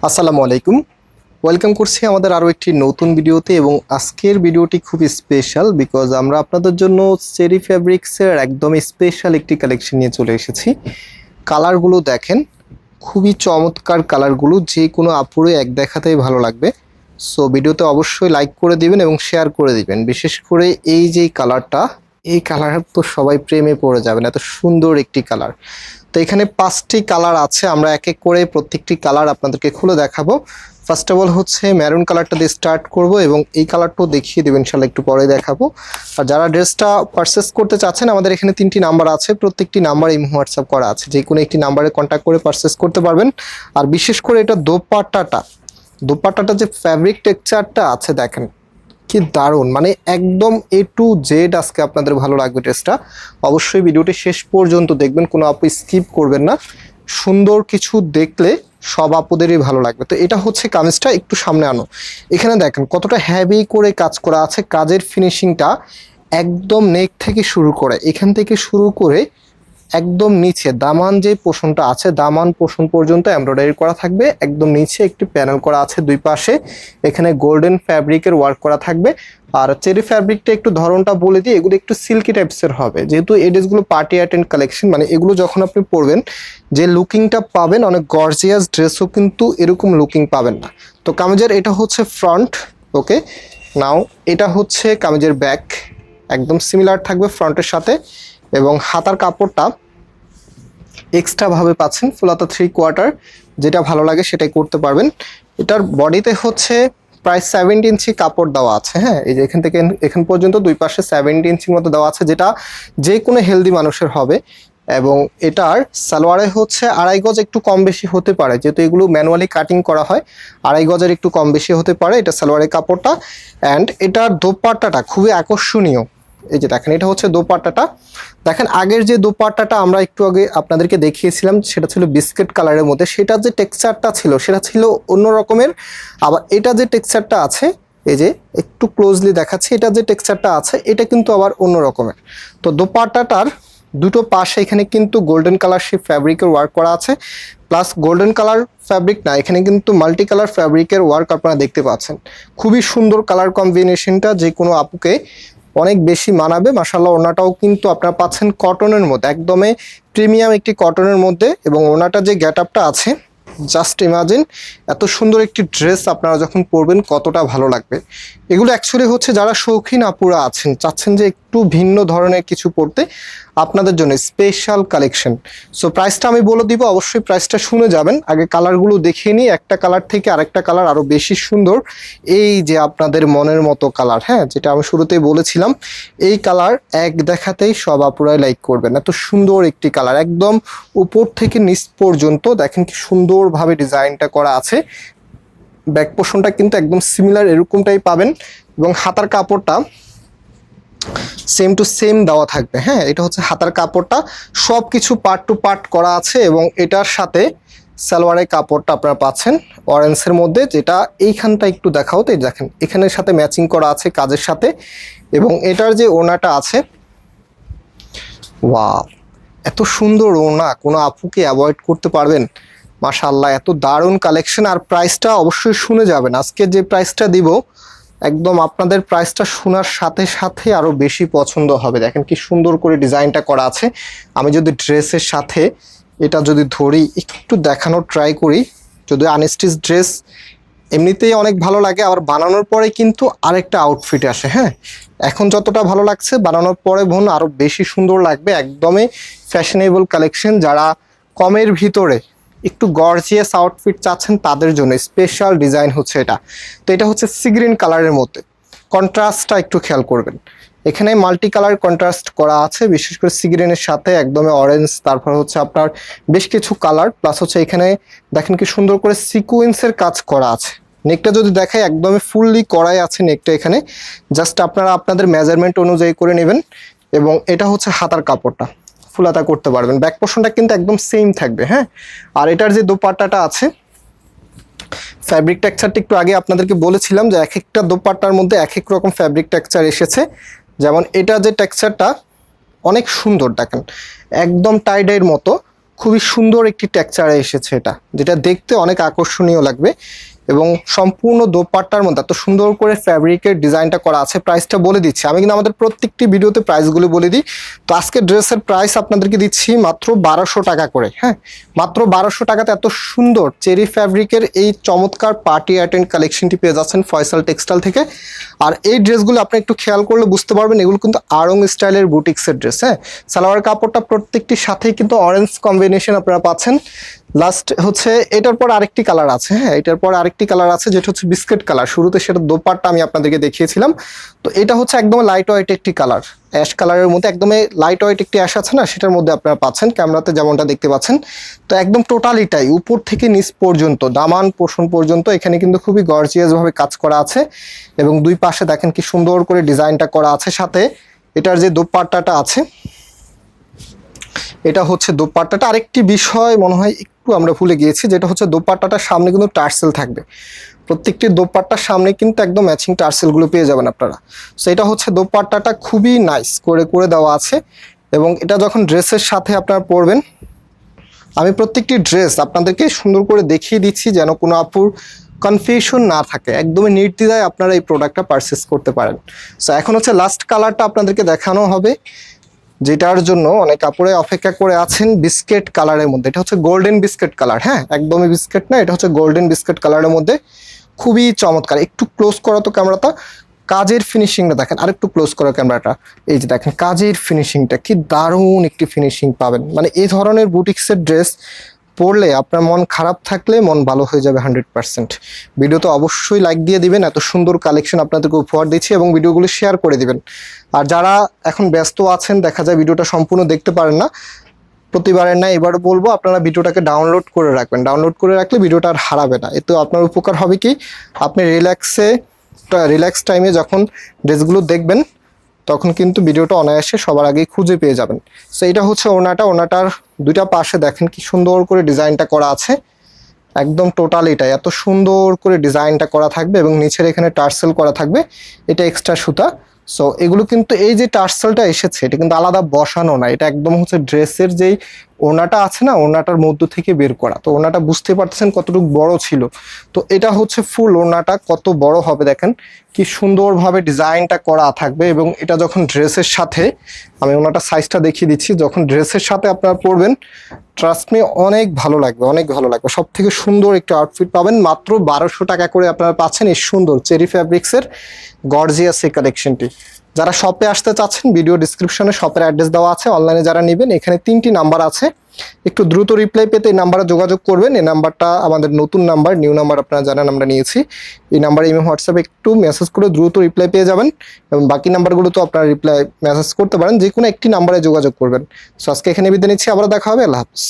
আসসালামু আলাইকুম। ওয়েলকাম করছি আমাদের আরও একটি নতুন ভিডিওতে এবং আজকের ভিডিওটি খুবই স্পেশাল বিকজ আমরা আপনাদের জন্য চেরি ফ্যাব্রিক্সের একদম স্পেশাল একটি কালেকশন নিয়ে চলে এসেছি। কালারগুলো দেখেন, খুবই চমৎকার কালারগুলো, যে কোনো আপুরে এক দেখাতেই ভালো লাগবে। সো ভিডিওতে অবশ্যই লাইক করে দিবেন এবং শেয়ার করে দিবেন। বিশেষ করে এই যে কালারটা, এই কালার তো সবাই প্রেমে পড়ে যাবেন, এত সুন্দর একটি কালার। তো এখানে 5টি কালার আছে, আমরা এক এক করে প্রত্যেকটি কালার আপনাদেরকে খুলে দেখাবো। ফার্স্ট অফ অল হচ্ছে মেরুন কালারটা দিয়ে স্টার্ট করব এবং এই কালারটাও দেখিয়ে দেবেন, ইনশাআল্লাহ একটু পরে দেখাবো। আর যারা ড্রেসটা পারচেস করতে চাচ্ছেন, আমাদের এখানে 3টি নাম্বার আছে, প্রত্যেকটি নাম্বার ইমো হোয়াটসঅ্যাপ করা আছে, যে কোনো একটি নাম্বারে কন্ট্যাক্ট করে পারচেস করতে পারবেন। আর বিশেষ করে এটা দোপাট্টাটা যে ফ্যাব্রিক টেক্সচারটা আছে দেখেন কি দারুণ, মানে একদম A to Z আজকে আপনাদের ভালো লাগবে ড্রেসটা। অবশ্যই ভিডিওটি শেষ পর্যন্ত দেখবেন, কোনো আপু স্কিপ করবেন না। সুন্দর কিছু দেখলে সব আপুদেরই ভালো লাগবে। তো এটা হচ্ছে কামিজটা, একটু সামনে আনো। এখানে দেখেন কতটা হেভি করে কাজ করা আছে, কাজের ফিনিশিংটা একদম নেক থেকে শুরু করে, এখান থেকে শুরু করে একদম নিচে দামান যে পোর্শনটা আছে, দামান পোর্শন পর্যন্ত এমব্রয়ডারি করা থাকবে। একদম নিচে একটি প্যানেল করা আছে দুই পাশে, এখানে গোল্ডেন ফ্যাব্রিকের ওয়ার্ক করা থাকবে। আর চেরি ফ্যাব্রিকটা একটু ধরনটা বলে দিই, এগুলো একটু সিল্কি টাইপসের হবে, যেহেতু এই ড্রেসগুলো পার্টি অ্যাটেন্ড কালেকশন, মানে এগুলো যখন আপনি পরবেন যে লুকিংটা পাবেন, অনেক গর্জিয়াস ড্রেসও কিন্তু এরকম লুকিং পাবেন না। তো কামিজের এটা হচ্ছে ফ্রন্ট, ওকে। নাও এটা হচ্ছে কামিজের ব্যাক, একদম সিমিলার থাকবে ফ্রন্টের সাথে। এবং হাতার কাপড়টা এক্সট্রা ভাবে পাচ্ছেন, ফুলাতা 3/4, যেটা ভালো লাগে সেটাই করতে পারবেন। এটার বডিতে হচ্ছে প্রায় 70 ইঞ্চি কাপড় দেওয়া আছে। হ্যাঁ, এই যে এখান থেকে এখান পর্যন্ত দুই পাশে 70 ইঞ্চির মতো দেওয়া আছে, যেটা যে কোনো হেলদি মানুষের হবে। এবং এটার সালোয়ারে হচ্ছে 2.5 গজ, একটু কম বেশি হতে পারে, যেহেতু এগুলো ম্যানুয়ালি কাটিং করা হয়, 2.5 গজের একটু কম বেশি হতে পারে এটা সালোয়ারের কাপড়টা। অ্যান্ড এটার দোপাট্টাটা খুবই আকর্ষণীয়। এই যে দেখেন, এটা হচ্ছে দোপাট্টাটা। দেখেন আগের যে দোপাট্টাটা আমরা একটু আগে আপনাদেরকে দেখিয়েছিলাম, সেটা ছিল বিস্কিট কালারের মধ্যে, সেটার যে টেক্সচারটা ছিল সেটা ছিল অন্য রকমের। আবার এটা যে টেক্সচারটা আছে, এই যে একটু ক্লোজলি দেখাচ্ছি, এটা যে টেক্সচারটা আছে এটা কিন্তু আবার অন্য রকমের। তো দোপাট্টাটার দুটো পাশে এখানে কিন্তু গোল্ডেন কালার সেই ফ্যাব্রিকের ওয়ার্ক করা আছে, প্লাস গোল্ডেন কালার ফ্যাব্রিক না, এখানে কিন্তু মাল্টি কালার ফ্যাব্রিকের ওয়ার্ক আপনারা দেখতে পাচ্ছেন। খুবই সুন্দর কালার কম্বিনেশনটা, যে কোনো আপুকে অনেক বেশি মানাবে। মাশাআল্লাহ, ওনাটাও কিন্তু আপনারা পাচ্ছেন কটনের মধ্যে, একদমই প্রিমিয়াম একটি কটনের মধ্যে। এবং ওনাটা যে গেট আপটা আছে, জাস্ট ইমাজিন এত সুন্দর একটি ড্রেস আপনারা যখন পরবেন কতটা ভালো লাগবে। এগুলো অ্যাকচুয়ালি হচ্ছে যারা শৌখিন আপুরা আছেন, চাচ্ছেন যে একটু ভিন্ন ধরনের কিছু পরতে, আপনাদের জন্য স্পেশাল কালেকশন। সো প্রাইসটা আমি বলে দিব, অবশ্যই প্রাইসটা শুনে যাবেন। আগে কালারগুলো দেখিয়ে নিই, একটা কালার থেকে আরেকটা কালার আরও বেশি সুন্দর। এই যে আপনাদের মনের মতো কালার, হ্যাঁ, যেটা আমি শুরুতেই বলেছিলাম, এই কালার এক দেখাতেই সব আপুরাই লাইক করবেন। এত সুন্দর একটি কালার, একদম উপর থেকে নিচ পর্যন্ত দেখেন কি সুন্দরভাবে ডিজাইনটা করা আছে। ব্যাক পোর্শনটা কিন্তু একদম সিমিলার এরকমটাই পাবেন। এবং হাতার কাপড়টা সেম টু সেম দেওয়া থাকবে। হ্যাঁ, এটা হচ্ছে হাতার কাপড়টা, সব কিছু পার্ট টু পার্ট করা আছে। এবং এটার সাথে সালোয়ারের কাপড়টা আপনারা পাচ্ছেন অরেঞ্জের মধ্যে, যেটা এইখানটা একটু দেখাও। তো দেখেন এখানের সাথে ম্যাচিং করা আছে কাজের সাথে। এবং এটার যে ওড়নাটা আছে, ওয়াও, এত সুন্দর ওড়না, কোনো আপুকে অ্যাভয়েড করতে পারবেন? মাশাআল্লাহ, এত দারুণ কালেকশন। আর প্রাইসটা অবশ্যই শুনে যাবেন, আজকে যে প্রাইসটা দিব একদম আপনাদের প্রাইসটা শোনার সাথে সাথে আরও বেশি পছন্দ হবে। দেখেন কি সুন্দর করে ডিজাইনটা করা আছে। আমি যদি ড্রেসের সাথে এটা যদি ধরি, একটু দেখানোর ট্রাই করি, যদি আনস্টিচ ড্রেস এমনিতেই অনেক ভালো লাগে, আবার বানানোর পরে কিন্তু আরেকটা আউটফিট আসে। হ্যাঁ, এখন যতটা ভালো লাগছে, বানানোর পরে বোন আরও বেশি সুন্দর লাগবে। একদমই ফ্যাশনেবল কালেকশন। যারা কমের ভিতরে একটু গর্জিয়াস আউটফিট চাচ্ছেন তাদের জন্য স্পেশাল ডিজাইন হচ্ছে এটা। তো এটা হচ্ছে সি গ্রিন কালারের মধ্যে, কন্ট্রাস্টটা একটু খেয়াল করবেন। এখানে মাল্টি কালার কন্ট্রাস্ট করা আছে, বিশেষ করে সি গ্রিনের সাথে একদমই অরেঞ্জ, তারপর হচ্ছে আপনার বেশ কিছু কালার, প্লাস হচ্ছে এখানে দেখেন কি সুন্দর করে সিকুয়েন্সের কাজ করা আছে। নেকটা যদি দেখাই, একদমই ফুললি করাই আছে নেকটা। এখানে জাস্ট আপনারা আপনাদের মেজারমেন্ট অনুযায়ী করে নেবেন। এবং এটা হচ্ছে হাতার কাপড়টা, ফুলাতা করতে পারবেন। ব্যাক পোর্শনটা কিন্তু একদম সেম থাকবে। হ্যাঁ, আর এটার যে দোপাট্টাটা আছে, ফ্যাব্রিক টেক্সচারটা একটু আগে আপনাদেরকে বলেছিলাম যে এক একটা দোপাট্টার মধ্যে এক এক রকম ফ্যাব্রিক টেক্সচার এসেছে। যেমন এটা যে টেক্সচারটা অনেক সুন্দর, দেখেন একদম টাইডাইয়ের মতো, খুবই সুন্দর একটি টেক্সচারে এসেছে এটা, যেটা দেখতে অনেক আকর্ষণীয় লাগবে। এবং সম্পূর্ণ দোপাট্টার মধ্যে এত সুন্দর করে ফ্যাব্রিকের ডিজাইনটা করা আছে। প্রাইসটা বলে দিচ্ছি, আমি কিন্তু আমাদের প্রত্যেকটি ভিডিওতে প্রাইসগুলো বলে দিই। তো আজকে ড্রেসের প্রাইস আপনাদেরকে দিচ্ছি মাত্র 1200 টাকা করে। হ্যাঁ, মাত্র 1200 টাকাতে এত সুন্দর চেরি ফ্যাব্রিকের এই চমৎকার পার্টি অ্যাটেন্ড কালেকশনটি পেয়ে যাচ্ছেন ফয়সাল টেক্সটাইল থেকে। আর এই ড্রেসগুলো আপনি একটু খেয়াল করলে বুঝতে পারবেন, এগুলো কিন্তু আড়ং স্টাইলের বুটিক্সের ড্রেস। হ্যাঁ, সালোয়ার কাপড়টা প্রত্যেকটির সাথেই কিন্তু অরেঞ্জ কম্বিনেশন আপনারা পাচ্ছেন। লাস্ট হচ্ছে এটার পর আরেকটি কালার আছে। হ্যাঁ, এটার পর আরেকটি কালার আছে যেটা হচ্ছে বিস্কিট কালার। শুরুতে সেটা দোপাট্টা আমি আপনাদেরকে দেখিয়েছিলাম। তো এটা হচ্ছে একদম লাইট ওয়েট একটি কালার, অ্যাশ কালারের মধ্যে একদমই লাইট ওয়েট একটি অ্যাশ আছে না, সেটার মধ্যে আপনারা পাচ্ছেন ক্যামেরাতে যেমনটা দেখতে পাচ্ছেন। তো একদম টোটালিটাই উপর থেকে নিচ পর্যন্ত দামান পোর্শন পর্যন্ত এখানে কিন্তু খুবই গর্জিয়াস ভাবে কাজ করা আছে। এবং দুই পাশে দেখেন কি সুন্দর করে ডিজাইনটা করা আছে। সাথে এটার যে দোপাট্টাটা আছে, এটা হচ্ছে দোপাট্টাটা। আরেকটি বিষয় মনে হয় একটু আমরা ভুলে গিয়েছি, যেটা হচ্ছে দোপাট্টাটার সামনে কিন্তু টার্সেল থাকবে। প্রত্যেকটি দোপাট্টার সামনে কিন্তু একদম ম্যাচিং টার্সেলগুলো পেয়ে যাবেন আপনারা। সো এটা হচ্ছে দোপাট্টাটা খুবই নাইস করে করে দেওয়া আছে। এবং এটা যখন ড্রেসের সাথে আপনারা পরবেন, আমি প্রত্যেকটি ড্রেস আপনাদেরকে সুন্দর করে দেখিয়ে দিচ্ছি যেন কোনো আপুর কনফিউশন না থাকে, একদমই নির্দ্বিধায় আপনারা এই প্রোডাক্টটা পারচেস করতে পারেন। সো এখন হচ্ছে লাস্ট কালারটা আপনাদেরকে দেখানো হবে, যেটার জন্য অনেক কাপড়ে অপেক্ষা করে আছেন। বিস্কিট কালারের মধ্যে, এটা হচ্ছে গোল্ডেন বিস্কিট কালার। হ্যাঁ, একদমই বিস্কিট না, এটা হচ্ছে গোল্ডেন বিস্কিট কালারের মধ্যে খুবই চমৎকার। একটু ক্লোজ করো তো ক্যামেরাটা, কাজের ফিনিশিংটা দেখেন। আর একটু ক্লোজ করো ক্যামেরাটা, এই যে দেখেন কাজের ফিনিশিংটা কি দারুণ একটি ফিনিশিং পাবেন। মানে এই ধরনের বুটিক্সের ড্রেস পরলে আপনার মন খারাপ থাকলে মন ভালো হয়ে যাবে 100%। ভিডিওতে অবশ্যই লাইক দিয়ে দিবেন, এত সুন্দর কালেকশন আপনাদেরকে উপহার দিচ্ছি, এবং ভিডিওগুলো শেয়ার করে দিবেন। আর যারা এখন ব্যস্ত আছেন, দেখা যায় ভিডিওটা সম্পূর্ণ দেখতে পারেন না, প্রতিবারের না এবার বলবো আপনারা ভিডিওটাকে ডাউনলোড করে রাখবেন। ডাউনলোড করে রাখলে ভিডিওটা আর হারাবে না। এতে আপনার উপকার হবে কি, আপনি রিল্যাক্স টাইমে যখন ড্রেসগুলো দেখবেন তখন কিন্তু ভিডিওটা অনায়াসে সবার আগেই খুঁজে পেয়ে যাবেন। সো এটা হচ্ছে ওনাটার দুইটা পাশে দেখেন কি সুন্দর করে ডিজাইনটা করা আছে। একদম টোটাল এটাই এত সুন্দর করে ডিজাইনটা করা থাকবে, এবং নিচের এখানে টার্সেল করা থাকবে, এটা এক্সট্রা সুতা। সো এগুলো কিন্তু এই যে টার্সেলটা এসেছে এটা কিন্তু আলাদা বসানো না, এটা একদম হচ্ছে ড্রেসের যেই ওনাটা আছে না, ওনাটার মধ্য থেকে বের করা। তো ওনাটা বুঝতে পারতেছেন কতটুকু বড় ছিল। তো এটা হচ্ছে ফুল ওনাটা কত বড় হবে দেখেন কি সুন্দরভাবে ডিজাইনটা করা থাকবে। এবং এটা যখন ড্রেসের সাথে, আমি ওনাটা সাইজটা দেখিয়ে দিচ্ছি, যখন ড্রেসের সাথে আপনারা পরবেন ট্রাস্ট মি অনেক ভালো লাগবে, অনেক ভালো লাগবে। সব থেকে সুন্দর একটা আউটফিট পাবেন মাত্র 1200 টাকা করে আপনারা পাচ্ছেন এই সুন্দর চেরি ফ্যাব্রিক্সের গর্জিয়াস এই কালেকশনটি। যারা শপে আসতে চাচ্ছেন, ভিডিও ডিসক্রিপশনে শপের অ্যাড্রেস দেওয়া আছে। অনলাইনে যারা নেবেন, এখানে 3টি নাম্বার আছে, একটু দ্রুত রিপ্লাই পেতে এই নাম্বারে যোগাযোগ করবেন। এই নাম্বারটা আমাদের নতুন নাম্বার, নিউ নাম্বার আপনারা জানেন আমরা নিয়েছি। এই নাম্বারে ইমেল হোয়াটসঅ্যাপে একটু মেসেজ করে দ্রুত রিপ্লাই পেয়ে যাবেন, এবং বাকি নাম্বারগুলো তো আপনারা রিপ্লাই মেসেজ করতে পারেন, যে কোনো একটি নাম্বারে যোগাযোগ করবেন। সো আজকে এখানে বিদায় নিচ্ছি, আবার দেখা হবে। আল্লাহ হাফিজ।